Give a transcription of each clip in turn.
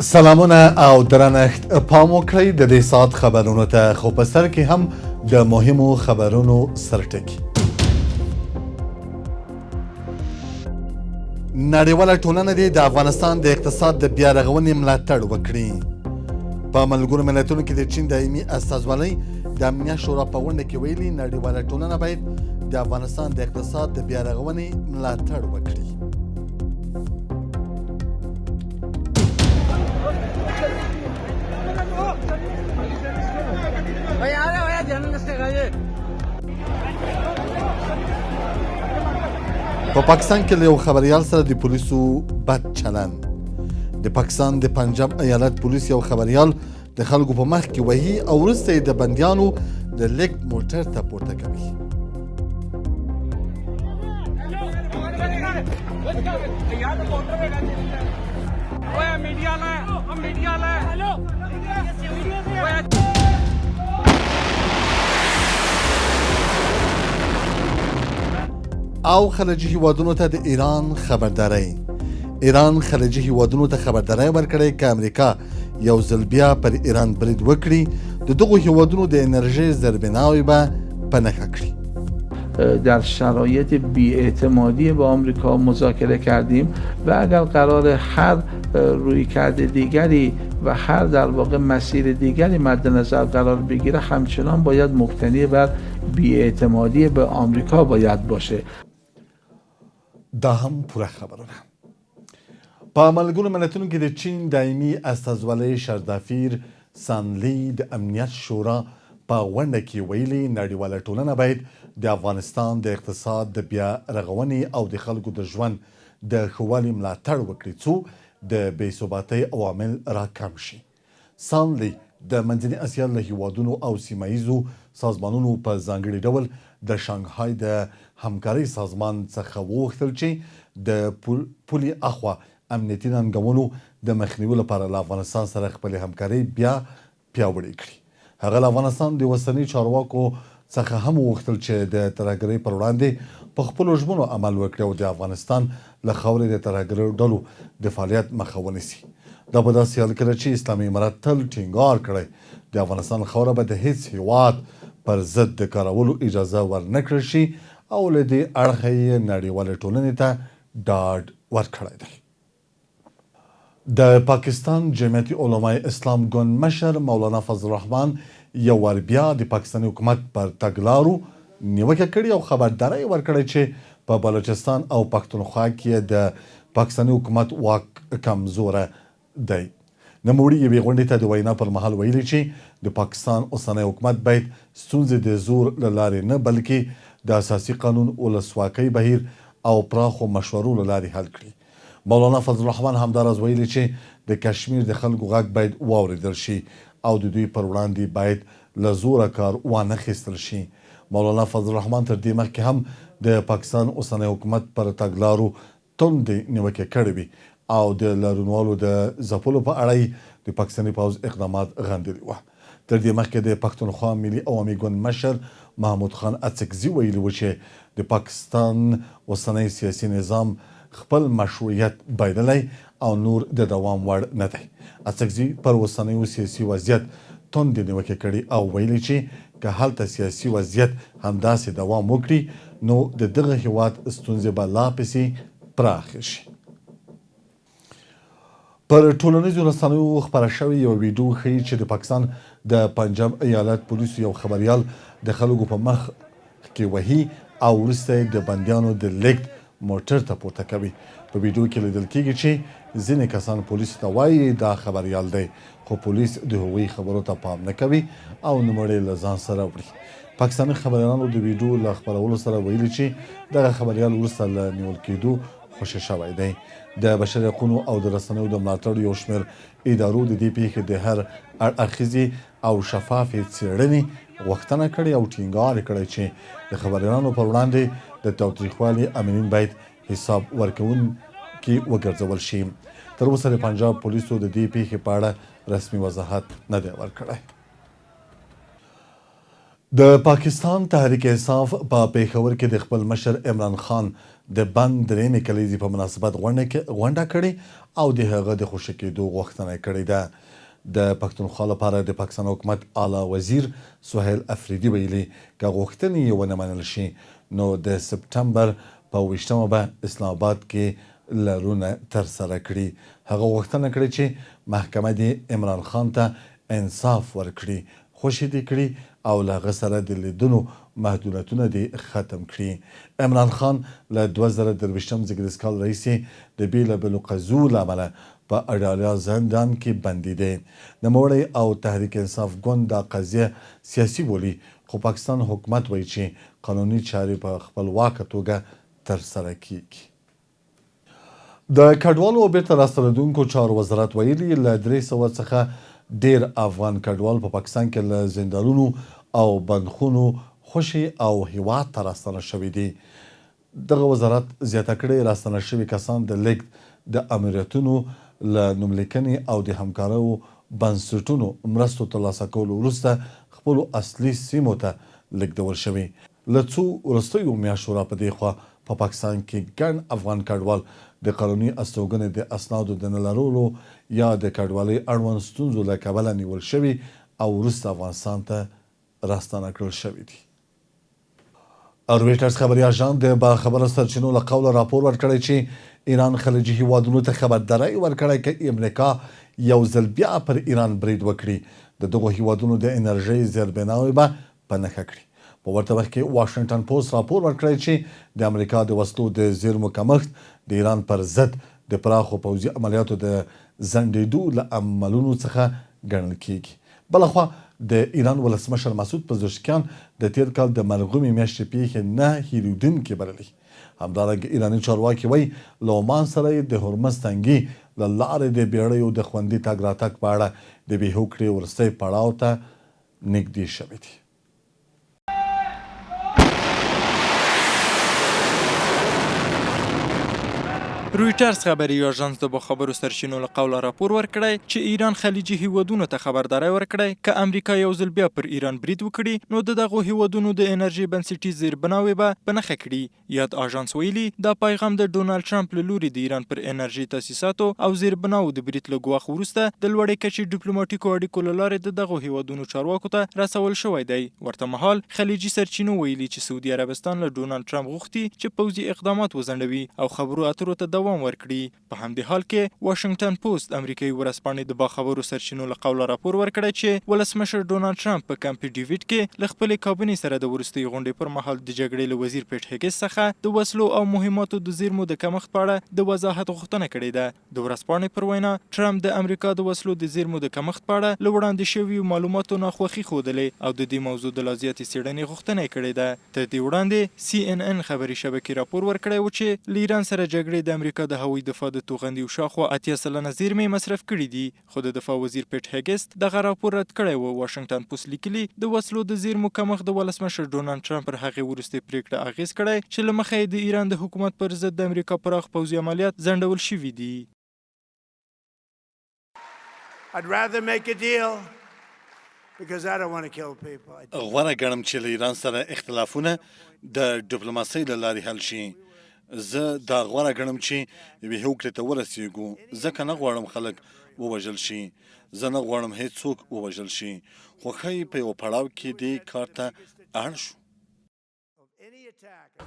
سلامونه او درنښت پام وکړئ د دې ساعت خبرونو ته خو په سر کې هم د مهمو خبرونو سرټکي. نړیواله ټولنه دې د افغانستان د اقتصاد د بیا رغونې ملاتړ وکړي. په ملګرو ملتونو کې د چین دایمي استازولۍ د امنیت شورا په غونډه کې ویلي نړیواله ټولنه باید د افغانستان د اقتصاد د بیا رغونې ملاتړ وکړي. په پاکستان کې له یو خبریال سره د پولیسو بد چلند. د پاکستان د پنجاب ایالت پولیس یو خبریال د خلکو په مخ کې وهي او وروسته یې د بندیانو د لیک موټر ته پورته کوي. او خلیجي هیوادونو ته د ایران خبرداری. ایران خلیجي هیوادونو ته خبرداری ورکړی که امریکا یو ځل بیا پر ایران برید وکړي د دغو هیوادونو د انرژی زیربناوی به په نښه کړي. در شرایط بی‌اعتمادی با آمریکا مذاکره کردیم و اگر قرار هر رویکرد دیگری و هر در واقع مسیر دیگری مد نظر قرار بگیره همچنان باید مبتنی بر بی‌اعتمادی به آمریکا باید باشه. دا هم پوره خبرونه. په ملګرو ملتونو کې د چین دایمي استازولۍ شردافیر سانلی د امنیت شورا په غونډه کې ویلي نړیواله ټولنه باید د افغانستان د اقتصاد د بیا رغونې او د خلکو د ژوند د ښه والي ملاتړ وکړي څو د بې ثباتۍ عوامل راکم شي. سانلی د منځني اسیا له هیوادونو او سیمه ییزو سازمانونو په ځانګړي ډول د شانګهای د همکارۍ سازمان څخه وغوښتل چې د پولي اخوا امنیتي ننګونو د مخنیوي لپاره له افغانستان سره خپلې همکارۍ بیا پیاوړې کړي. هغه له افغانستان د اوسني چارواکو څخه هم وغوښتل چې د ترهګرۍ پر وړاندې په خپلو ژمنو عمل وکړي او د افغانستان له خاورې د ترهګرو ډلو د فعالیت مخه ونیسي. دا په داسې حال کې چې اسلامي امارت تل ټینګار کړی د افغانستان خاوره به د هیڅ هیواد پر ضد د کارولو اجازه ورنه کړل شي او له دې اړخه یې نړیوالې ټولنې ته ډاډ ورکړی دی. د پاکستان جمعیت علمای اسلام ګوند مشر مولانا فضل الرحمن یو وار بیا د پاکستاني حکومت پر تګلارو نیوکه کړې او خبرداری ورکړی چې په بلوچستان او پښتونخوا کې د پاکستاني حکومت واک کمزوره دی. نوموړي یوې غونډې ته د وینا پر مهال ویلي چې د پاکستان اوسنی حکومت باید ستونزې د زور له لارې نه بلکې د اساسي قانون ولسواکۍ بهیر او پراخو مشورو له لارې حل کړي. مولانا فضل الرحمن همداراز ویلي چې د کشمیر د خلکو غږ باید واورېدل شي او د دوی پر وړاندې باید له زوره کار وانخیستل شي. مولانا فضل الرحمن تر دې مخکې هم د پاکستان اوسنی حکومت پر تګلارو توندې نیوکې کړې وي او د لارونوالو د ځپلو په اړه د پاکستاني پوځ اقدامات غندلي وه. تر دې مخکې د پښتونخوا ملي عوامي ګوند مشر محمود خان اڅکزي ویلي و چې د پاکستان اوسنی سیاسي نظام خپل مشروعیت بایللی او نور د دوام وړ نه دی. اڅکزي پر اوسنیو سیاسي وضعیت توندې نیوکې کړي او ویلي چې که هلته سیاسي وضعیت همداسې دوام وکړي نو د دغه هیواد ستونزې به لا پسې پراخې شي. پر ټولنیزو رسنیو خپره شوې یو ویډیو ښیي چې د پاکستان د پنجاب ایالت پولیسو یو خبریال د خلکو په مخ کې وهي او وروسته یې د بندیانو د لیږد موټر ته پورته کوي. په ویډیو کې لیدل کېږي چې ځینې کسان پولیسو ته وایي دا خبریال دی خو پولیس د هغوی خبرو ته پام نه کوي او نوموړی له ځان سره وړي. پاکستاني خبریالانو د ویډیو له خپرولو سره ویلي چې دغه خبریال وروسته له نیول کېدو خوشي شوی دی. د بشري حقونو او د رسنیو د ملاتړ یو شمېر ادارو د دې پیښې د هر اړخیزې او شفافې څېړنې غوښتنه کړې او ټینګار کړی چې د خبریالانو پر وړاندې د تاوتریخوالي امینین باید حساب ورکوونکي وګرځول شي. تر اوسه د پنجاب پولیسو د دې پیښې په اړه رسمي وضاحت نه دی ورکړی. د پاکستان تحریک انصاف په پیښور کې د خپل مشر عمران خان د بند درېیمې کلیزې په مناسبت غونډه کړې او د هغه د خوشي کېدو غوښتنه کړې ده. د پښتونخوا لپاره د پاکستان حکومت اعلی وزیر سهیل افریدي ویلي که غوښتنې یې ونه منل شي نو د سپټمبر په 20مه به اسلام آباد کې لارونه ترسره کړي. هغه غوښتنه کړې چې محکمه د عمران خان ته انصاف ورکړي، خوشي دې کړي او له هغه سره د لیدنو محدودیتونه دې ختم کړي. عمران خان له 2023 زیږدیز کال راهیسې د بېلابېلو قضیو له امله په اډالیا زندان کې بندي دی. نوموړی او تحریک انصاف ګوند دا قضیه سیاسي بولي، خو پاکستان حکومت وایي چې قانوني چارې په خپلواکه توګه ترسره کیږي. د کډوالو او بیرته راستنېدونکو چارو وزارت ویلي له 300 څخه ډیر افغان کډوال په پاکستان کې له زندانونو او بندخونو خوشي او هیواد ته راستنه شوي دي. دغه وزارت زیاته کړې راستنه شوي کسان د لیږد د امریتونو له نوملیکنې او د همکاریو بنسټونو مرستو ترلاسه کولو وروسته خپلو اصلي سیمو ته لیږدول شوي. له څو وروستیو میاشتو را په دې خوا په پاکستان کې ګڼ افغان کډوال د قانوني استوګنې د اسنادو د نه لرلو یا د کډوالۍ اړوند ستونزو له کبله نیول شوي او وروسته افغانستان ته راستنه کړل شوي دي. رویټرز خبري اژانس د باخبره سرچینو له قوله راپور ورکړی چې ایران خلیجي هیوادونو ته خبرداری ورکړی که امریکا یو ځل بیا پر ایران برید وکړي د دغو هیوادونو د انرژۍ زیربناوې به په نښه کړي. په ورته وخت کې واشنګټن پوسټ راپور ورکړی چې د امریکا د وسلو د زیرمو کمښت د ایران پر ضد د پراخو پوځي عملیاتو د ځنډېدو له عملونو څخه ګڼل کیږي. بلخوا د ایران ولسمشر مسعود پزشکیان د تیر کال د مرغومې میاشتې پیښې نه هیریدونکې بللې. همدارنګه ایراني چارواکي وایي له عمان سره یې د هرمز تنګي له لارې د بیړیو د خوندي تګ راتګ په اړه د بې هوکړې وروستی پړاو ته نږدې شوي دي. رویټرز خبري اژانس د باخبرو سرچینو له قوله راپور ورکړی چې ایران خلیجي هیوادونو ته خبرداری ورکړی که امریکا یو ځل بیا پر ایران برید وکړي نو د دغو هیوادونو د انرژي بنسټیز زیربناوې به په نښه کړي. یاد اژانس ویلي دا پیغام د ډونالډ ټرمپ له لوري د ایران پر انرژي تاسیساتو او زیربناوو د برید له ګواښ وروسته د لوړې کچې ډیپلوماټیکو اړیکو له لارې د دغو هیوادونو چارواکو ته رسول شوی دی. ورته مهال خلیجي سرچینو ویلي چې سعودي عربستان له ډونالډ ټرمپ غوښتي چې پوځي اقدامات وځنډوي او خبرو اترو ته دوام ورکړي. په همدې حال کې واشنګټن پوسټ امریکایي ورځپاڼې د باخبرو سرچینو له قوله راپور ورکړی چې ولسمشر ډونالډ ټرمپ په کمپ ډیویډ کې له خپلې کابینې سره د وروستۍ غونډې پر مهال د جګړې له وزیر پیټ هیګس څخه د وسلو او مهماتو د زیرمو د کمښت په اړه د وضاحت غوښتنه کړې ده. د ورځپاڼې پر وینا ټرمپ د امریکا د وسلو د زیرمو د کمښت په اړه له وړاندې شویو معلوماتو ناخوښي ښودلې او د دې موضوع د لا زیاتې څېړنې غوښتنه کړې ده. تر دې وړاندې CNN خبري شبکې راپور ورکړی و چې له ایران سره جګړې د امریکا د هوایي دفاع د توغندي او شاوخوا 80 سلنه زیرمې مصرف کړي دي، خو د دفاع وزیر پیټ هیګس دغه راپور رد کړی و. واشنګټن پوسټ لیکلي د وسلو د زیرمو کمښت د ولسمشر ډونالډ ټرمپ پر هغې وروستۍ پریکړه اغېز کړی چې له مخې د ایران د حکومت پر ضد د امریکا پراخ پوځي عملیات ځنډول شوي دي. غوره ګڼم چې له ایران سره اختلافونه د ډیپلوماسۍ له لارې حل شي. زه دا غوره ګڼم چې یوې هوکړې ته ورسېږو، ځکه نه غواړم خلک ووژل شي. زه نه غواړم هیڅوک ووژل شي، خو ښایي په یوه پړاو کې دې کار ته اړ شو.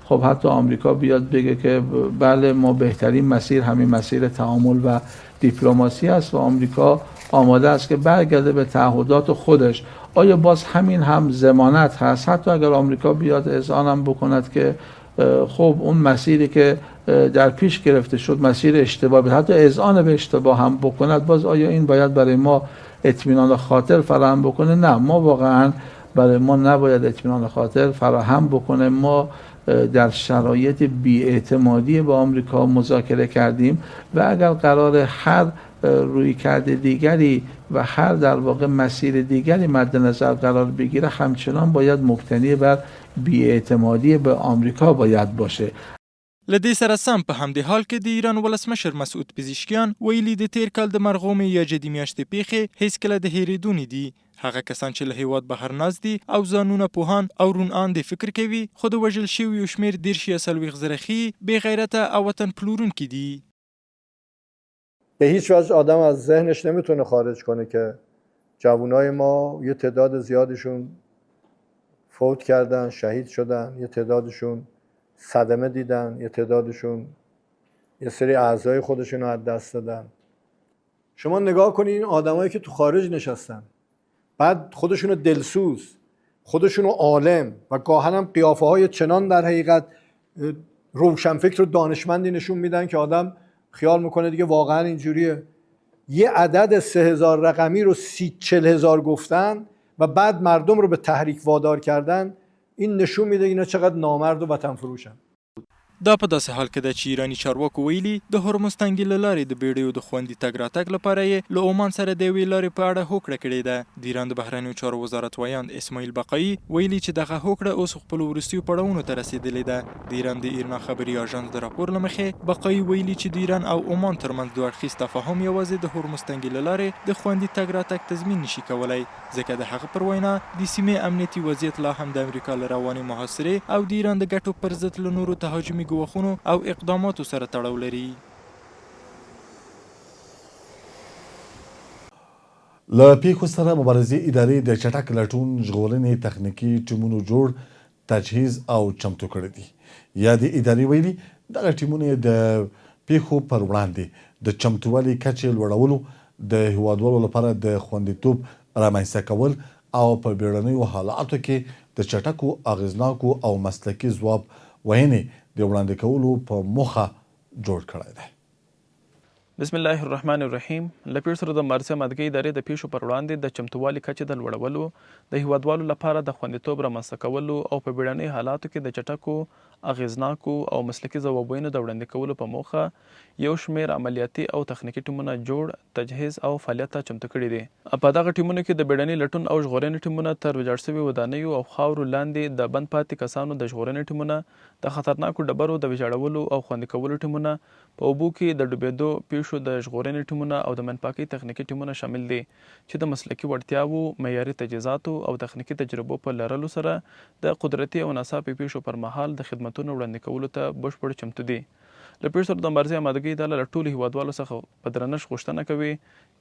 خب حتی آمریکا بیاد بگه که بله ما بهترین مسیر همین مسیر تعامل و دیپلماسی است و آمریکا آماده است که برگرده به تعهدات خودش. آیا باز همین هم ضمانت هست؟ حتی اگر آمریکا بیاد اذعانم بکند که خب اون مسیری که در پیش گرفته شد مسیر اشتباه، حتی اذعان به اشتباه هم بکند، باز آیا این باید برای ما اطمینان خاطر فراهم بکنه؟ نه، ما واقعا برای ما نباید اطمینان خاطر فراهم بکنه. ما در شرایط بی‌اعتمادی با آمریکا مذاکره کردیم و اگر قرار هر رویکرد دیگری و هر در واقع مسیر دیگری مد نظر قرار بگیره همچنان باید مبتنی بر بی‌اعتمادی به آمریکا باید باشه. لدې سره سم په همدې حال کې د ایران ولسمشر مسعود پزشکیان ویلي د تیر کال د مرغومې یا جدي میاشتې پیښې هیڅکله د هېرېدو نه دي. هغه کسان چې له هیواد بهر ناست دي او ځانونه پوهان او رون اندې فکر کوي خو د وژل شویو شمېر 40 ښیي بې غیرته او وطن پلورونکي دي. به هیچ وجه آدم از ذهنش نمیتونه خارج کنه که جوانای ما یه تعداد زیادشون فوت کردن، شهید شدن، یه تعدادشون صدمه دیدن، یه تعدادشون یه سری اعضای خودشون رو از دست دادن. شما نگاه کنید این آدمایی که تو خارج نشستن، بعد خودشون دلسوز، خودشون عالم و گاهن هم قیافه های چنان در حقیقت روشنفکر و دانشمندی نشون میدن که آدم خیال میکنه دیگه واقعا اینجوریه. یه عدد 3000 رقمی رو 40,000 گفتن و بعد مردم رو به تحریک وادار کردن. این نشون میده اینا چقدر نامرد و وطن فروشن. دا په داسې حال کې ده چې ایراني چارواکو ویلي د هرمز تنګي له لارې د بیړیو د خوندي تګ راتګ لپاره یې له عمان سره د یوې لارې په اړه هوکړه کړې ده. د ایران د بهرنیو چارو وزارت ویاند اسماعیل بقایي ویلي چې دغه هوکړه اوس خپلو وروستیو پړاوونو ته رسېدلې ده. د ایران د ایرنا خبري اژانس د راپور له مخې بقایي ویلي چې د ایران او عمان ترمنځ دوه اړخیز تفاهم یوازې د هرمز تنګي له لارې د خوندي تګ راتګ تضمین نشي کولی، ځکه د هغه پر وینا د سیمې امنیتي وضعیت لا هم د امریکا له روانې محاصرې او د ایران د ګټو پر ضد له نورو تهاجمي ګواښونو او اقداماتو سره تړاو لري. له پیښو سره مبارزې ادارې د چټک لټون ژغورنې تخنیکي ټیمونو جوړ تجهیز او چمتو کړی دي. یا د ادارې ویلي دغه ټیمونه د پیښو پر وړاندې د چمتووالي کچې لوړولو، د هیوادوالو لپاره د خوندیتوب رامنځته کول او په بیړنیو حالاتو کې د چټکو اغیزناکو او مسلکي ځواب وینې د وړاندې کولو په موخه جوړ کړی دی. بسم الله الرحمن الرحیم. له پیښو سره د مبارزې امادګۍ ادارې د پیښو پر وړاندې د چمتووالي کچې د لوړولو، د هیوادوالو لپاره د خوندیتوب رامنځته کولو او په بیړنیو حالاتو کې د چټکو اغیزناکو او مسلکي ځوابونو د وړاندې کولو په موخه یو شمېر عملیاتي او تخنیکي ټیمونه جوړ، تجهیز او فعالیت ته چمتو کړي دي. په دغه ټیمونو کې د بیړني لټون او ژغورنې ټیمونه، تر ویجاړ شویو ودانیو او خاورو لاندې د بند پاتې کسانو د ژغورنې ټیمونه، د خطرناکو ډبرو د ویجاړولو او خوندي کولو ټیمونه، په اوبو کې د ډوبېدو پیښو د ژغورنې ټیمونه او د منپاکۍ تخنیکي ټیمونه شامل دي چې د مسلکي وړتیاوو، معیاري تجهیزاتو او تخنیکي تجربو په لرلو سره د قدرتي او ناڅاپي پیښو پر مهال د خدمتونو وړاندې کولو ته بشپړ چمتو دي. له پیښو سره د مبارزې امادګۍ اداره له ټولو هیوادوالو څخه په درنښت غوښتنه کوي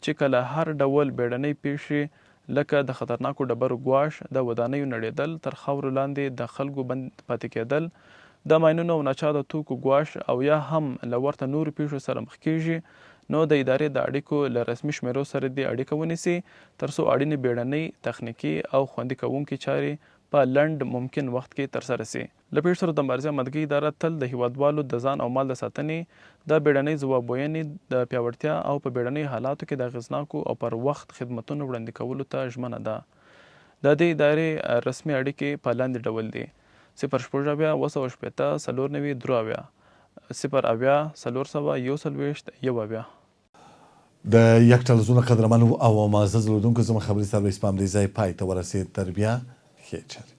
چې کله هر ډول بیړنۍ پیښې لکه د خطرناکو ډبرو ګواښ، د ودانیو نړېدل، تر خاورو لاندې د خلکو بند پاتې کېدل، د ماینونو او ناچاته توکو ګواښ او یا هم له ورته نورو پیښو سره مخ کېږي، نو د ادارې د اړیکو له رسمي شمیرو سره دې اړیکه ونیسي ترڅو اړینې بیړنۍ تخنیکي او خوندي کوونکې چارې په لنډ ممکن وخت کې ترسره سي. له پیښو سره د مبارزې امادګۍ اداره تل د هیوادوالو د ځان او مال د ساتنې، د بیړنۍ ځواب ویونې د پیاوړتیا او په بیړنۍ حالاتو کې د اغېزناکو او پر وخت خدمتونو وړاندې کولو ته ژمنه ده. د دې ادارې رسمي اړیکې په لاندې ډول دي: 0 280 490 د یک تلویزیون قدرمنو او معزز لیدونکو زموږ خبري سرویس په همدې ځای پای ته ورسېد. تر بیا ښې چارې.